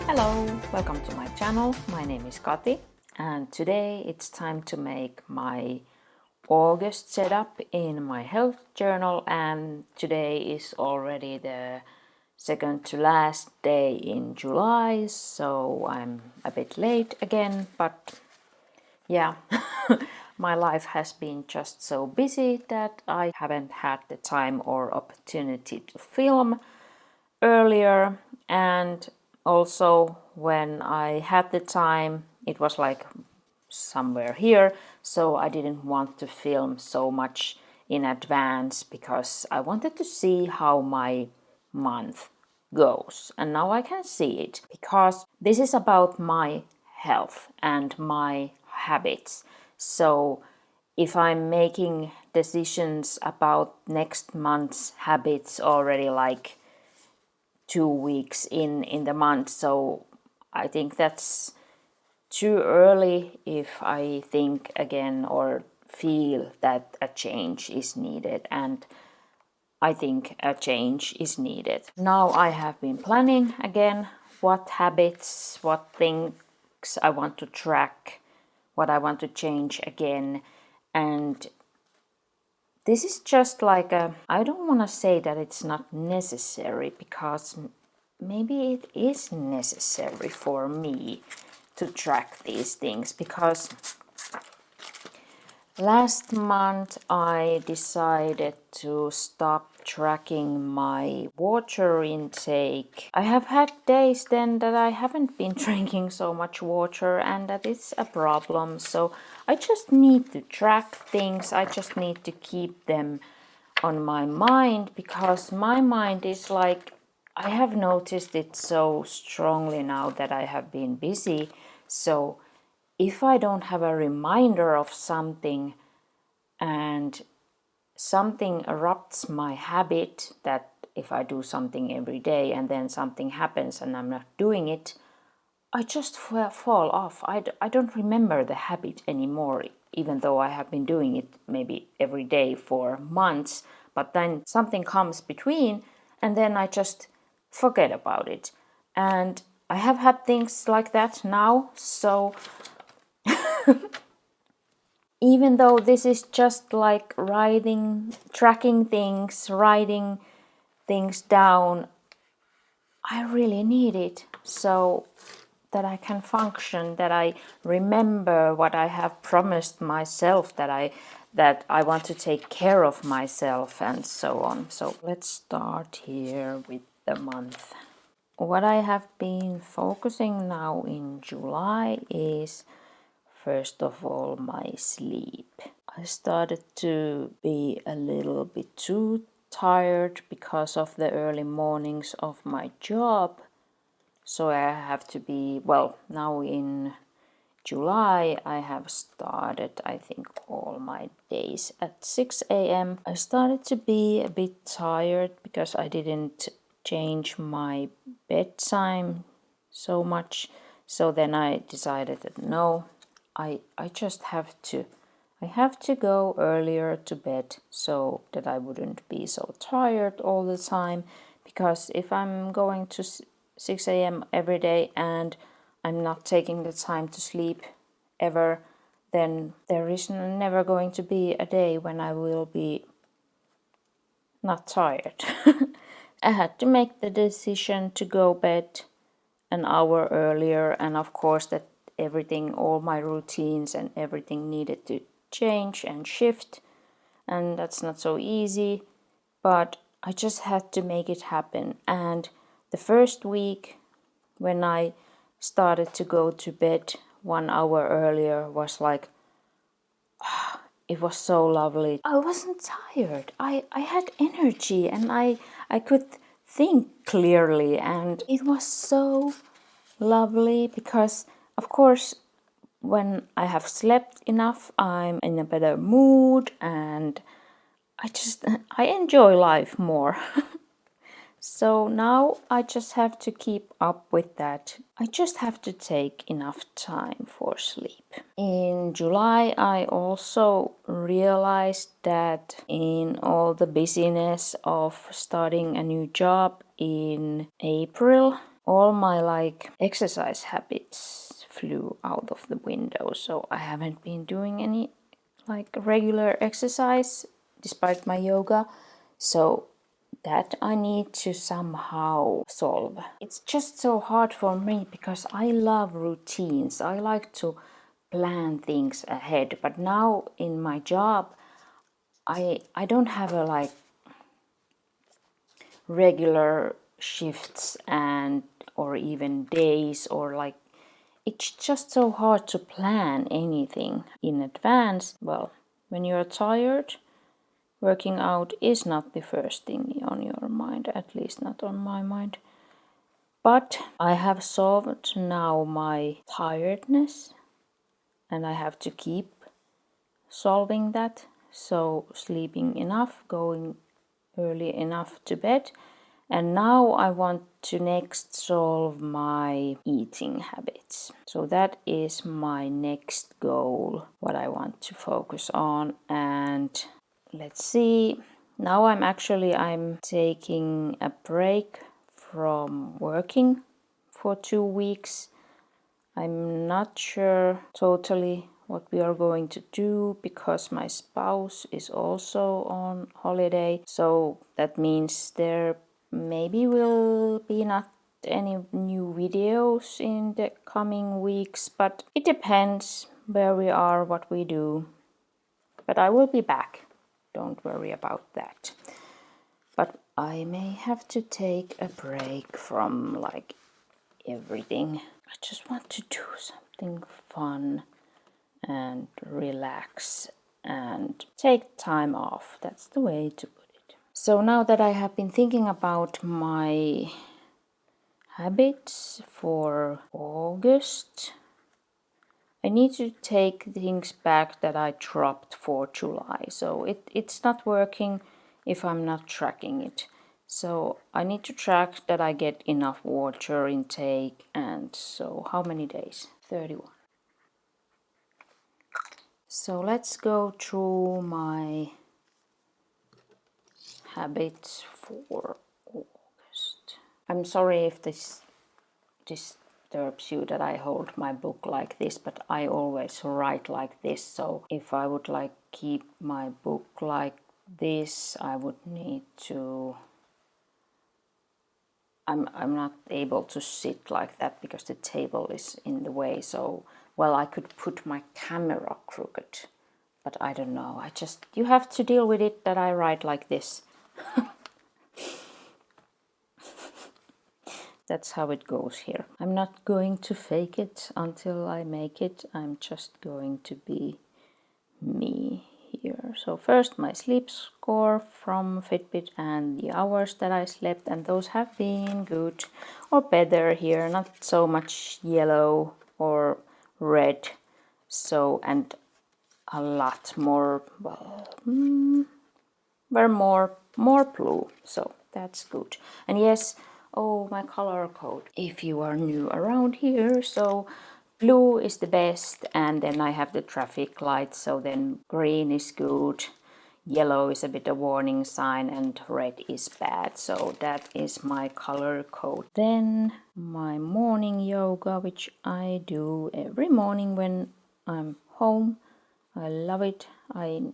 Hello, welcome to my channel. My name is Kati and today it's time to make my August setup in my health journal, and today is already the second to last day in July, so I'm a bit late again, but yeah, my life has been just so busy that I haven't had the time or opportunity to film earlier. And also when I had the time, it was like somewhere here, so I didn't want to film so much in advance because I wanted to see how my month goes. And now I can see it because this is about my health and my habits. So if I'm making decisions about next month's habits already like 2 weeks in the month, so I think that's too early if I think again or feel that a change is needed, and I think a change is needed. Now I have been planning again what habits, what things I want to track, what I want to change again, and this is just like I don't want to say that it's not necessary, because maybe it is necessary for me to track these things, because last month I decided to stop tracking my water intake. I have had days then that I haven't been drinking so much water, and that is a problem. So I just need to track things. I just need to keep them on my mind, because my mind is like, I have noticed it so strongly now that I have been busy. So if I don't have a reminder of something and something erupts my habit, that if I do something every day and then something happens and I'm not doing it, I just fall off. I don't remember the habit anymore, even though I have been doing it maybe every day for months. But then something comes between and then I just forget about it. And I have had things like that now. So even though this is just like tracking things, writing things down, I really need it so that I can function, that I remember what I have promised myself, that I want to take care of myself and so on. So let's start here with the month. What I have been focusing now in July is, first of all, my sleep. I started to be a little bit too tired because of the early mornings of my job. So I have to be, well, now in July I have started, I think, all my days at 6 a.m. I started to be a bit tired because I didn't change my bedtime so much. So then I decided that no, I just have to. I have to go earlier to bed so that I wouldn't be so tired all the time. Because if I'm going to 6 a.m. every day and I'm not taking the time to sleep ever, then there is never going to be a day when I will be not tired. I had to make the decision to go bed an hour earlier, and of course that everything, all my routines and everything needed to change and shift, and that's not so easy, but I just had to make it happen. And the first week when I started to go to bed 1 hour earlier was like, it was so lovely. I wasn't tired. I had energy and I could think clearly, and it was so lovely because, of course, when I have slept enough, I'm in a better mood and I enjoy life more. So now I just have to keep up with that. I just have to take enough time for sleep. In July, I also realized that in all the busyness of starting a new job in April, all my like exercise habits flew out of the window, so I haven't been doing any like regular exercise despite my yoga. So that I need to somehow solve. It's just so hard for me because I love routines. I like to plan things ahead, but now in my job I don't have a like regular shifts and or even days, or like it's just so hard to plan anything in advance. Well, when you're tired, working out is not the first thing on your mind, at least not on my mind. But I have solved now my tiredness, and I have to keep solving that. So sleeping enough, going early enough to bed. And now I want to next solve my eating habits. So that is my next goal, what I want to focus on. And let's see. Now I'm taking a break from working for 2 weeks. I'm not sure totally what we are going to do because my spouse is also on holiday. So that means there maybe will be not any new videos in the coming weeks, but it depends where we are, what we do. But I will be back. Don't worry about that. But I may have to take a break from like everything. I just want to do something fun and relax and take time off. That's the way to put it. So now that I have been thinking about my habits for August, I need to take things back that I dropped for July. So it's not working if I'm not tracking it. So I need to track that I get enough water intake. And so how many days? 31. So let's go through my habits for August. I'm sorry if this disturbs you that I hold my book like this, but I always write like this. So if I would like keep my book like this, I would need to... I'm not able to sit like that because the table is in the way. So, well, I could put my camera crooked, but I don't know. You have to deal with it that I write like this. That's how it goes here. I'm not going to fake it until I make it. I'm just going to be me here. So first my sleep score from Fitbit and the hours that I slept, and those have been good or better here, not so much yellow or red. So, and a lot more, well, were more blue, so that's good. And yes, oh, my color code, if you are new around here, so blue is the best, and then I have the traffic lights, so then green is good, yellow is a bit of warning sign, and red is bad. So that is my color code. Then my morning yoga, which I do every morning when I'm home. I love it. I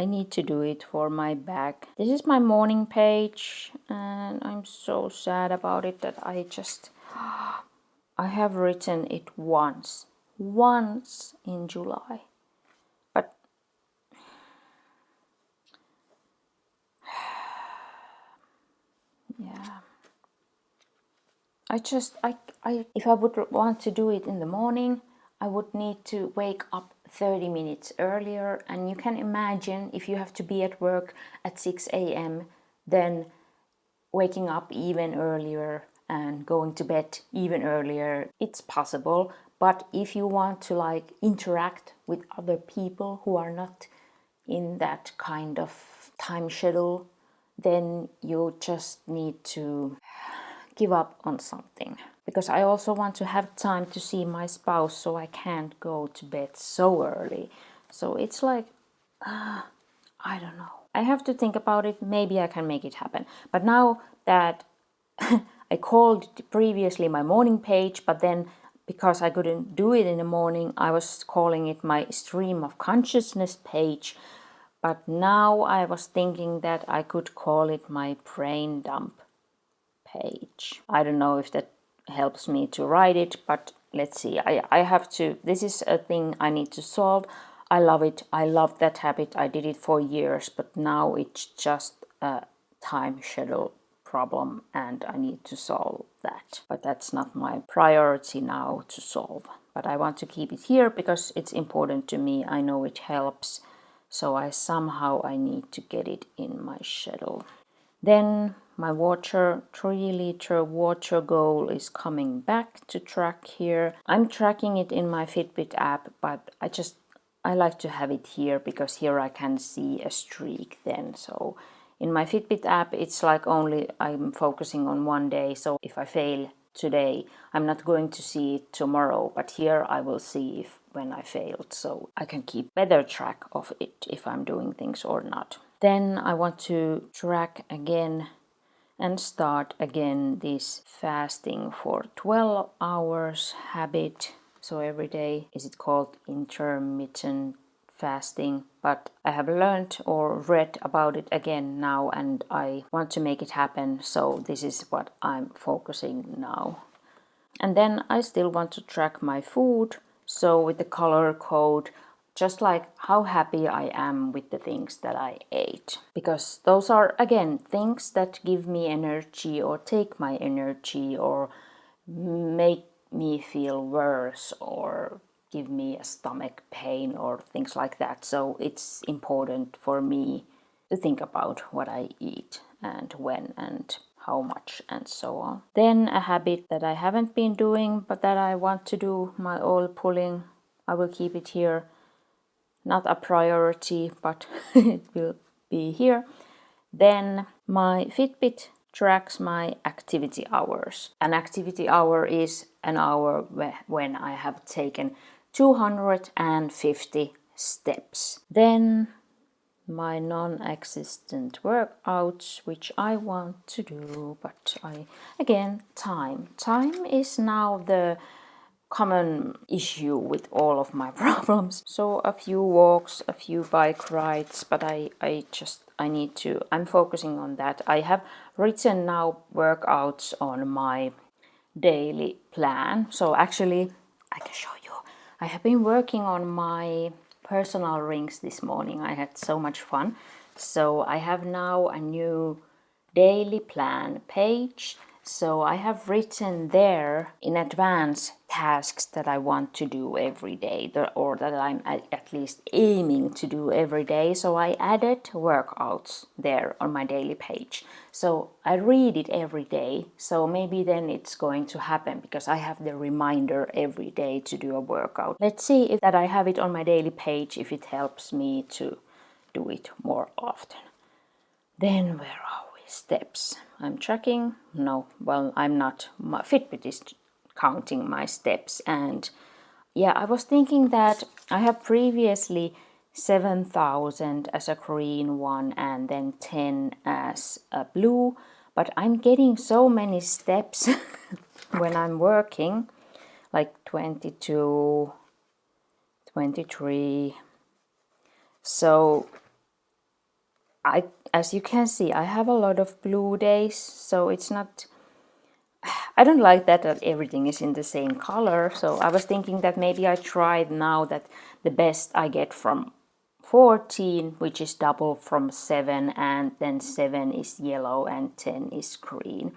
need to do it for my back. This is my morning page, and I'm so sad about it that I have written it once in July. But yeah, if I would want to do it in the morning, I would need to wake up 30 minutes earlier, and you can imagine if you have to be at work at 6 a.m., then waking up even earlier and going to bed even earlier, it's possible. But if you want to like interact with other people who are not in that kind of time schedule, then you just need to give up on something. Because I also want to have time to see my spouse, so I can't go to bed so early. So it's like, I don't know. I have to think about it. Maybe I can make it happen. But now that I I called it previously my morning page, but then because I couldn't do it in the morning, I was calling it my stream of consciousness page. But now I was thinking that I could call it my brain dump page. I don't know if that helps me to write it, but let's see. I have to, this is a thing I need to solve. I love it. I love that habit. I did it for years, but now it's just a time schedule problem and I need to solve that. But that's not my priority now to solve. But I want to keep it here because it's important to me. I know it helps. So I need to get it in my schedule. Then my 3-liter water goal is coming back to track here. I'm tracking it in my Fitbit app, but I like to have it here because here I can see a streak then. So in my Fitbit app, it's like only I'm focusing on one day. So if I fail today, I'm not going to see it tomorrow, but here I will see when I failed. So I can keep better track of it if I'm doing things or not. Then I want to track again and start again this fasting for 12 hours habit. So every day, is it called intermittent fasting? But I have learned or read about it again now and I want to make it happen. So this is what I'm focusing now. And then I still want to track my food. So with the color code, just like how happy I am with the things that I ate. Because those are, again, things that give me energy or take my energy or make me feel worse or give me a stomach pain or things like that. So it's important for me to think about what I eat and when and how much and so on. Then a habit that I haven't been doing but that I want to do, my oil pulling. I will keep it here. Not a priority, but it will be here. Then my Fitbit tracks my activity hours. An activity hour is an hour when I have taken 250 steps. Then my non-existent workouts, which I want to do, but time. Time is now the common issue with all of my problems. So a few walks, a few bike rides, but I'm focusing on that. I have written now workouts on my daily plan. So actually, I can show you. I have been working on my personal rings this morning. I had so much fun. So I have now a new daily plan page. So I have written there in advance tasks that I want to do every day or that I'm at least aiming to do every day. So I added workouts there on my daily page. So I read it every day. So maybe then it's going to happen because I have the reminder every day to do a workout. Let's see if that I have it on my daily page, if it helps me to do it more often. Then where are we? Steps. I'm tracking. No, well, I'm not. My Fitbit is counting my steps. And yeah, I was thinking that I have previously 7,000 as a green one and then 10 as a blue. But I'm getting so many steps when I'm working, like 22, 23. So as you can see, I have a lot of blue days, so it's not, I don't like that everything is in the same color. So I was thinking that maybe I tried now that the best I get from 14, which is double from 7, and then 7 is yellow and 10 is green.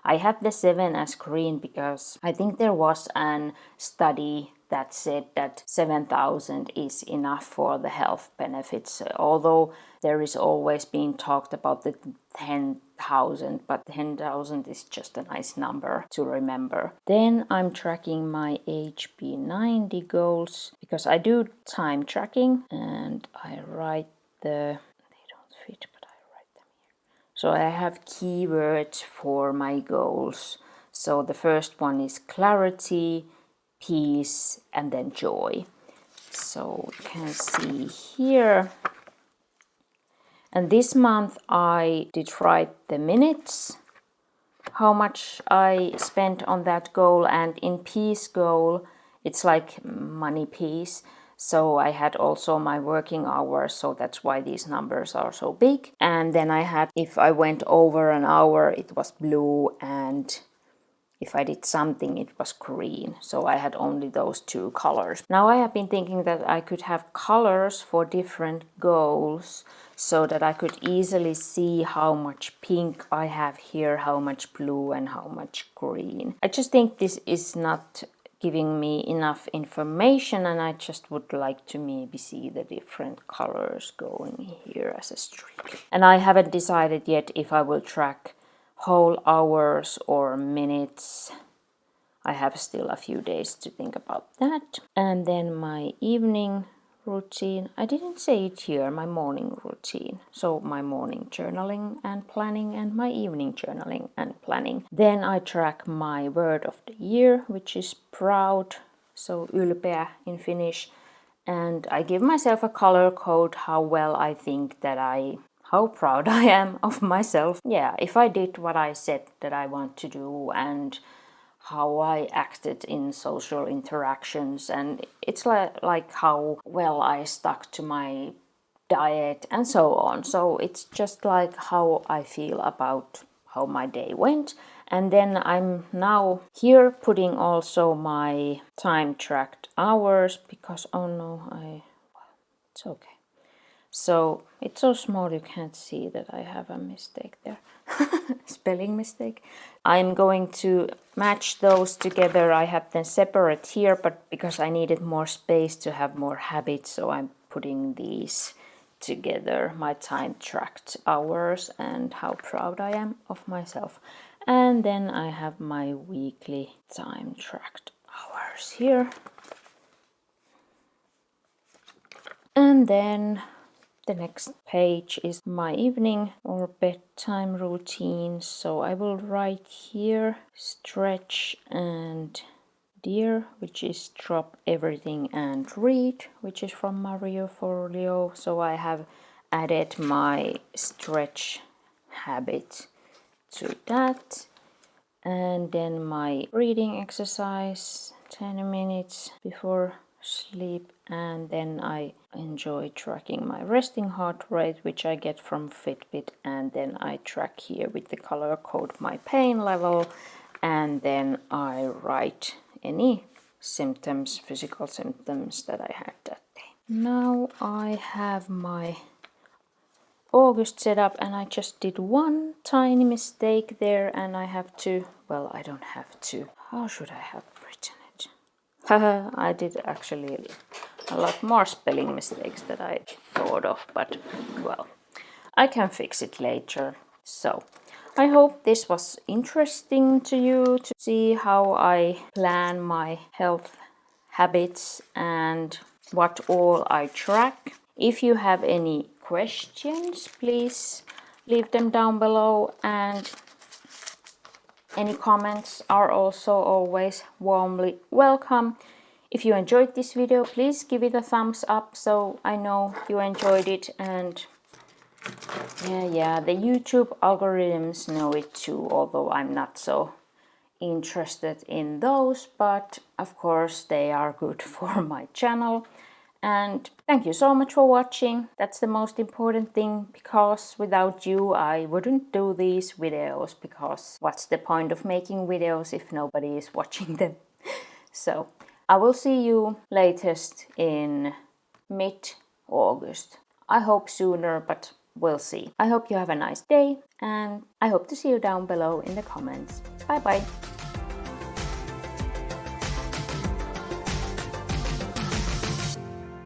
I had the 7 as green because I think there was an study that said that 7,000 is enough for the health benefits, although there is always being talked about the 10,000, but 10,000 is just a nice number to remember. Then I'm tracking my HB90 goals because I do time tracking and I write they don't fit, but I write them here. So I have keywords for my goals. So the first one is clarity, peace, and then joy. So you can see here. And this month I did write the minutes. how much I spent on that goal, and in piece goal it's like money piece. So I had also my working hours, so that's why these numbers are so big. And then I had, if I went over an hour, it was blue, and if I did something, it was green. So I had only those two colors. Now I have been thinking that I could have colors for different goals so that I could easily see how much pink I have here, how much blue and how much green. I just think this is not giving me enough information, and I just would like to maybe see the different colors going here as a streak. And I haven't decided yet if I will track whole hours or minutes. I have still a few days to think about that. And then my evening routine, I didn't say it here, my morning routine. So my morning journaling and planning and my evening journaling and planning. Then I track my word of the year, which is proud, so ylpeä in Finnish. And I give myself a color code how well I think that how proud I am of myself. Yeah, if I did what I said that I want to do, and how I acted in social interactions, and it's like how well I stuck to my diet and so on. So it's just like how I feel about how my day went. And then I'm now here putting also my time tracked hours because, oh no, it's okay. So it's so small you can't see that I have a mistake there. Spelling mistake. I'm going to match those together. I have them separate here, but because I needed more space to have more habits, so I'm putting these together, my time tracked hours and how proud I am of myself. And then I have my weekly time tracked hours here. And then the next page is my evening or bedtime routine. So I will write here stretch and dear, which is drop everything and read, which is from Mario Folio. So I have added my stretch habit to that. And then my reading exercise, 10 minutes before sleep, and then I enjoy tracking my resting heart rate, which I get from Fitbit, and then I track here with the color code my pain level, and then I write any symptoms, physical symptoms that I had that day. Now I have my August setup, and I just did one tiny mistake there, and I have to, well, I don't have to, how should I have written it? I did actually a lot more spelling mistakes that I thought of, but well, I can fix it later. So I hope this was interesting to you to see how I plan my health habits and what all I track. If you have any questions, please leave them down below, and any comments are also always warmly welcome. If you enjoyed this video, please give it a thumbs up so I know you enjoyed it. And yeah, the YouTube algorithms know it too, although I'm not so interested in those, but of course they are good for my channel. And thank you so much for watching. That's the most important thing, because without you I wouldn't do these videos, because what's the point of making videos if nobody is watching them? So I will see you latest in mid-August. I hope sooner, but we'll see. I hope you have a nice day, and I hope to see you down below in the comments. Bye bye!